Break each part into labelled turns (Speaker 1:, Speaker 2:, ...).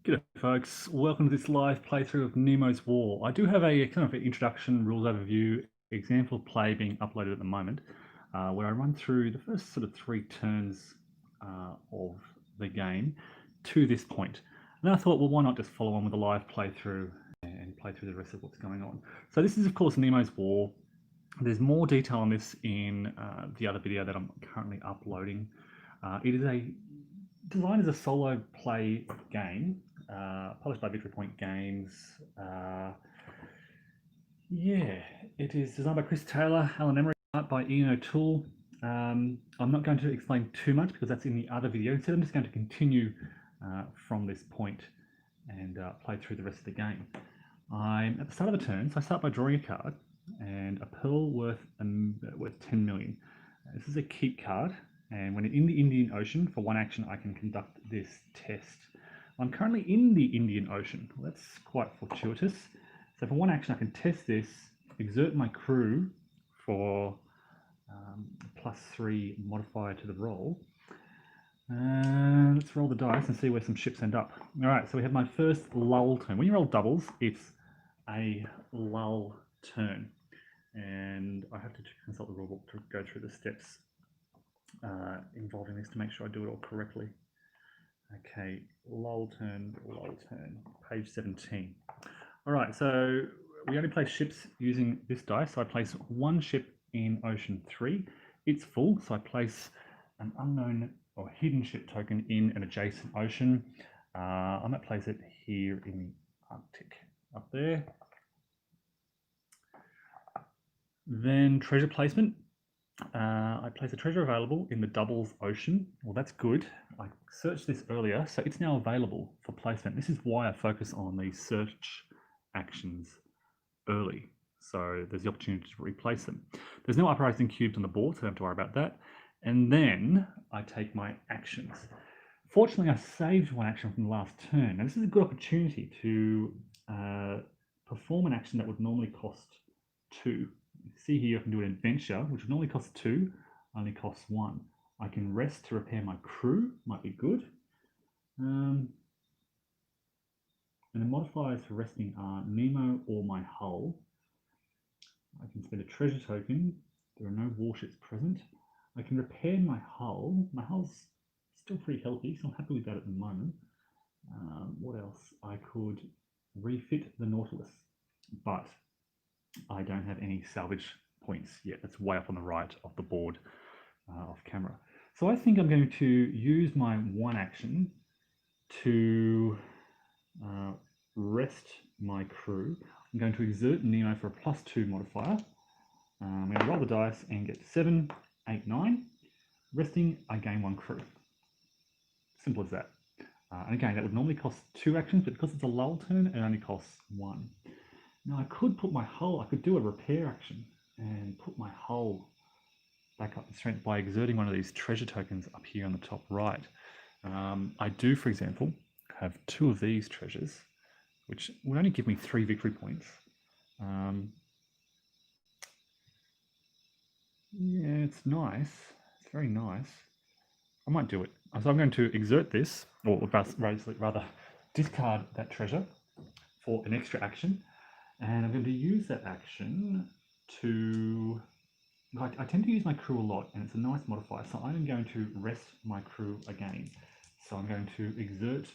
Speaker 1: G'day folks, welcome to this live playthrough of Nemo's War. I do have a kind of an introduction, rules overview, example of play being uploaded at the moment, where I run through the first sort of 3 turns of the game to this point. And then I thought, well, why not just follow on with a live playthrough and play through the rest of what's going on. So this is, of course, Nemo's War. There's more detail on this in the other video that I'm currently uploading. It is designed as a solo play game, published by Victory Point Games. Yeah, it is designed by Chris Taylor, Alan Emery, art by Ian O'Toole. I'm not going to explain too much because that's in the other video. Instead, I'm just going to continue from this point and play through the rest of the game. I'm at the start of the turn, so I start by drawing a card and a pearl worth 10 million. This is a keep card, and when in the Indian Ocean, for 1 action, I can conduct this test. I'm currently in the Indian Ocean. Well, that's quite fortuitous. So for 1 action, I can test this, exert my crew for +3 modifier to the roll. Let's roll the dice and see where some ships end up. All right, so we have my first lull turn. When you roll doubles, it's a lull turn. And I have to consult the rulebook to go through the steps involving this to make sure I do it all correctly. Okay, lull turn, page 17. All right, so we only place ships using this dice. So I place 1 ship in Ocean 3. It's full, so I place an unknown or hidden ship token in an adjacent ocean. I might place it here in the Arctic, up there. Then treasure placement. I place a treasure available in the doubles ocean. Well, that's good. I searched this earlier, so it's now available for placement. This is why I focus on these search actions early. So there's the opportunity to replace them. There's no uprising cubed on the board, so I don't have to worry about that. And then I take my actions. Fortunately, I saved 1 action from the last turn. Now, this is a good opportunity to perform an action that would normally cost 2. See here, I can do an adventure, which would normally cost 2, only costs 1. I can rest to repair my crew, might be good. And the modifiers for resting are Nemo or my hull. I can spend a treasure token. There are no warships present. I can repair my hull. My hull's still pretty healthy, so I'm happy with that at the moment. What else? I could refit the Nautilus, but I don't have any salvage points yet. That's way up on the right of the board off camera. So I think I'm going to use my 1 action to rest my crew. I'm going to exert Nemo for a +2 modifier. I'm going to roll the dice and get 7, 8, 9. Resting, I gain 1 crew. Simple as that. And again, that would normally cost 2 actions, but because it's a lull turn, it only costs 1. Now I could put my hull, I could do a repair action and put my hull back up to strength by exerting one of these treasure tokens up here on the top right. I do, for example, have 2 of these treasures, which would only give me 3 victory points. Yeah, it's nice. It's very nice. I might do it. So I'm going to exert this, or rather discard that treasure for an extra action. And I'm going to use that action to... I tend to use my crew a lot, and it's a nice modifier. So I'm going to rest my crew again. So I'm going to exert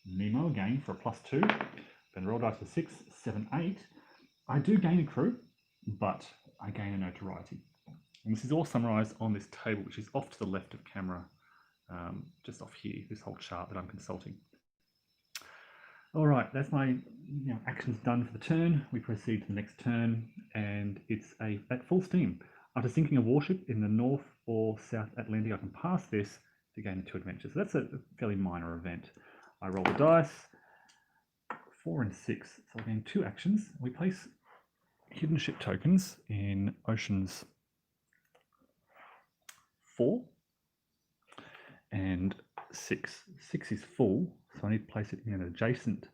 Speaker 1: Nemo again for a +2. Then roll dice for 6, 7, 8. I do gain a crew, but I gain a notoriety. And this is all summarized on this table, which is off to the left of camera, just off here, this whole chart that I'm consulting. All right, that's my actions done for the turn. We proceed to the next turn, and it's at full steam. After sinking a warship in the North or South Atlantic, I can pass this to gain 2 adventures. So that's a fairly minor event. I roll the dice, 4 and 6, so I gain 2 actions. We place hidden ship tokens in Oceans 4 and 6. 6 is full, so I need to place it in an adjacent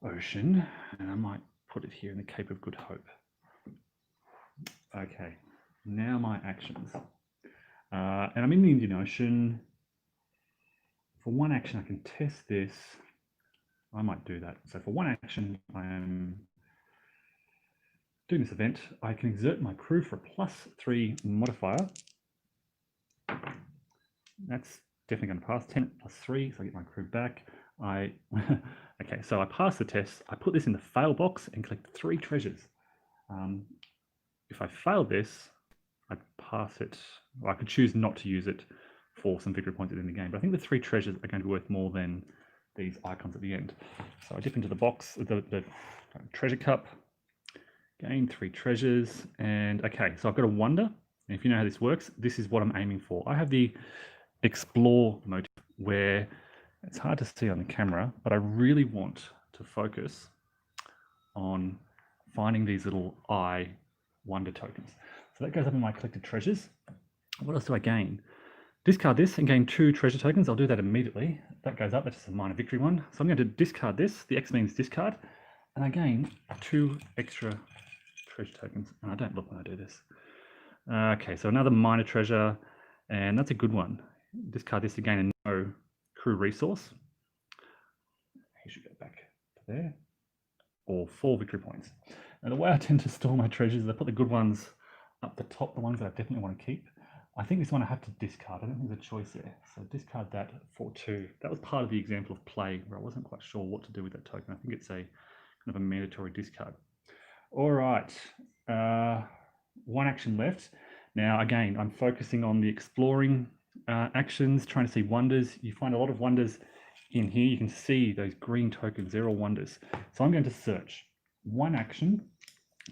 Speaker 1: ocean, and I might put it here in the Cape of Good Hope. Okay, now my actions. And I'm in the Indian Ocean. For 1 action, I can test this I might do that. So for one action, I am doing this event. I can exert my crew for a +3 modifier. That's definitely going to pass. 10 + 3, so I get my crew back. Okay, so I pass the test. I put this in the fail box and collect 3 treasures. If I fail this, I pass it. Well, I could choose not to use it for some victory points in the game, but I think the 3 treasures are going to be worth more than these icons at the end. So I dip into the box, the treasure cup, gain 3 treasures, and okay, so I've got a wonder. And if you know how this works, this is what I'm aiming for. I have the explore motive where it's hard to see on the camera, but I really want to focus on finding these little eye wonder tokens. So that goes up in my collected treasures. What else do I gain? Discard this and gain 2 treasure tokens. I'll do that immediately. That goes up. That's just a minor victory one. So I'm going to discard this. The X means discard. And I gain 2 extra treasure tokens. And I don't look when I do this. Okay, so another minor treasure. And that's a good one. Discard this to gain a Nemo crew resource. You should go back to there. Or 4 victory points. Now the way I tend to store my treasures is I put the good ones up the top, the ones that I definitely want to keep. I think this one I have to discard. I don't think there's a choice there. So discard that for 2. That was part of the example of play where I wasn't quite sure what to do with that token. I think it's a kind of a mandatory discard. All right, 1 action left. Now again, I'm focusing on the exploring actions, trying to see wonders. You find a lot of wonders in here. You can see those green tokens, they're all wonders. So I'm going to search. 1 action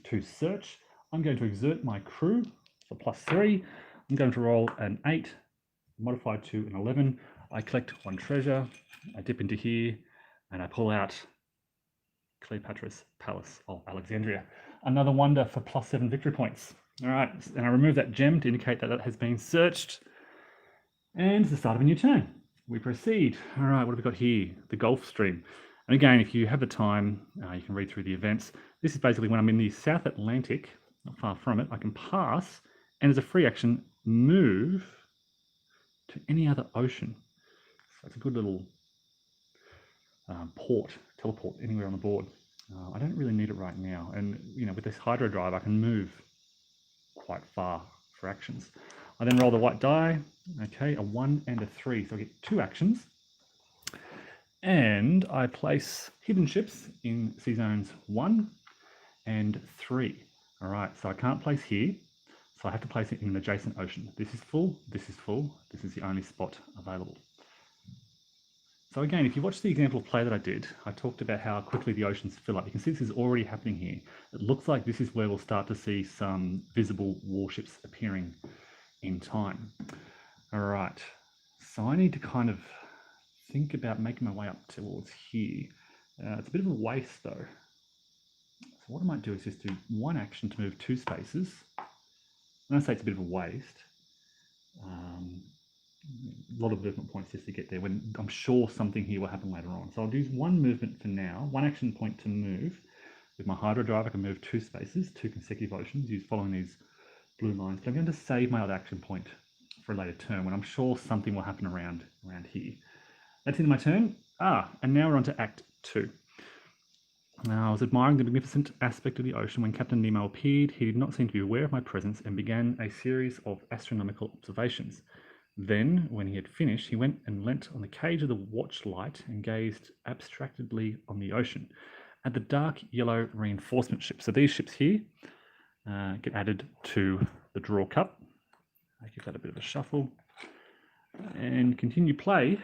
Speaker 1: to search. I'm going to exert my crew for +3. I'm going to roll an 8, modified to an 11. I collect 1 treasure. I dip into here and I pull out Cleopatra's Palace of Alexandria. Another wonder for +7 victory points. All right, and I remove that gem to indicate that it has been searched. And it's the start of a new turn. We proceed. All right, what have we got here? The Gulf Stream. And again, if you have the time, you can read through the events. This is basically when I'm in the South Atlantic, not far from it, I can pass, and as a free action, move to any other ocean. So it's a good little teleport anywhere on the board. I don't really need it right now. And you know, with this Hydro Drive, I can move quite far for actions. I then roll the white die. Okay, a 1 and a 3. So I get 2 actions. And I place hidden ships in sea zones 1 and 3. All right, so I can't place here. So I have to place it in an adjacent ocean. This is full, this is full. This is the only spot available. So again, if you watch the example of play that I did, I talked about how quickly the oceans fill up. You can see this is already happening here. It looks like this is where we'll start to see some visible warships appearing in time. All right, so I need to kind of think about making my way up towards here. It's a bit of a waste though. So what I might do is just do 1 action to move 2 spaces. When I say it's a bit of a waste, a lot of movement points just to get there when I'm sure something here will happen later on. So I'll use 1 movement for now, 1 action point to move. With my Hydro Drive, I can move 2 spaces, 2 consecutive oceans, following these blue lines. But I'm going to save my other action point for a later turn when I'm sure something will happen around here. That's in my turn. And now we're on to Act 2. Now, I was admiring the magnificent aspect of the ocean when Captain Nemo appeared. He did not seem to be aware of my presence and began a series of astronomical observations. Then, when he had finished, he went and leant on the cage of the watch light and gazed abstractedly on the ocean at the dark yellow reinforcement ships. So these ships here get added to the draw cup. I give that a bit of a shuffle and continue play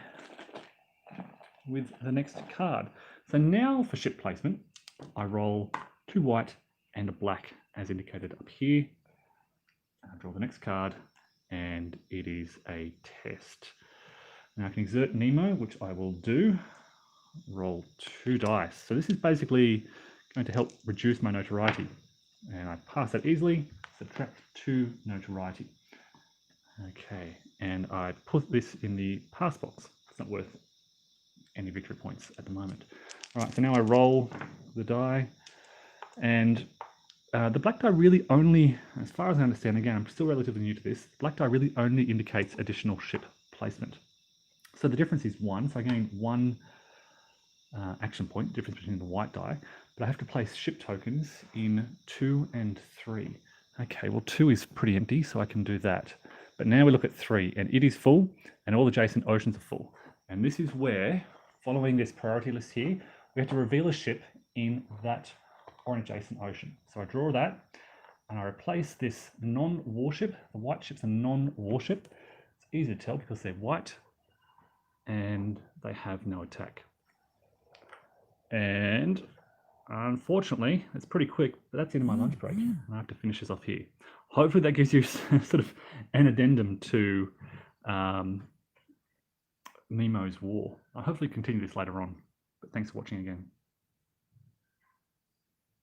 Speaker 1: with the next card. So now for ship placement, I roll 2 white and a black as indicated up here. I draw the next card and it is a test. Now I can exert Nemo, which I will do. Roll 2 dice. So this is basically going to help reduce my notoriety. And I pass that easily, subtract 2 notoriety. Okay, and I put this in the pass box. It's not worth any victory points at the moment. All right, so now I roll the die, and the black die really only, as far as I understand, again, I'm still relatively new to this, black die really only indicates additional ship placement. So the difference is 1, so I gain 1 action point, difference between the white die, but I have to place ship tokens in 2 and 3. Okay, well 2 is pretty empty, so I can do that. But now we look at 3, and it is full, and all adjacent oceans are full. And this is where, following this priority list here, we have to reveal a ship in that or an adjacent ocean. So I draw that, and I replace this non-warship. The white ship's a non-warship. It's easy to tell because they're white, and they have no attack. And unfortunately, it's pretty quick, but that's the end of my lunch break. And I have to finish this off here. Hopefully that gives you sort of an addendum to Nemo's War. I'll hopefully continue this later on, but thanks for watching again.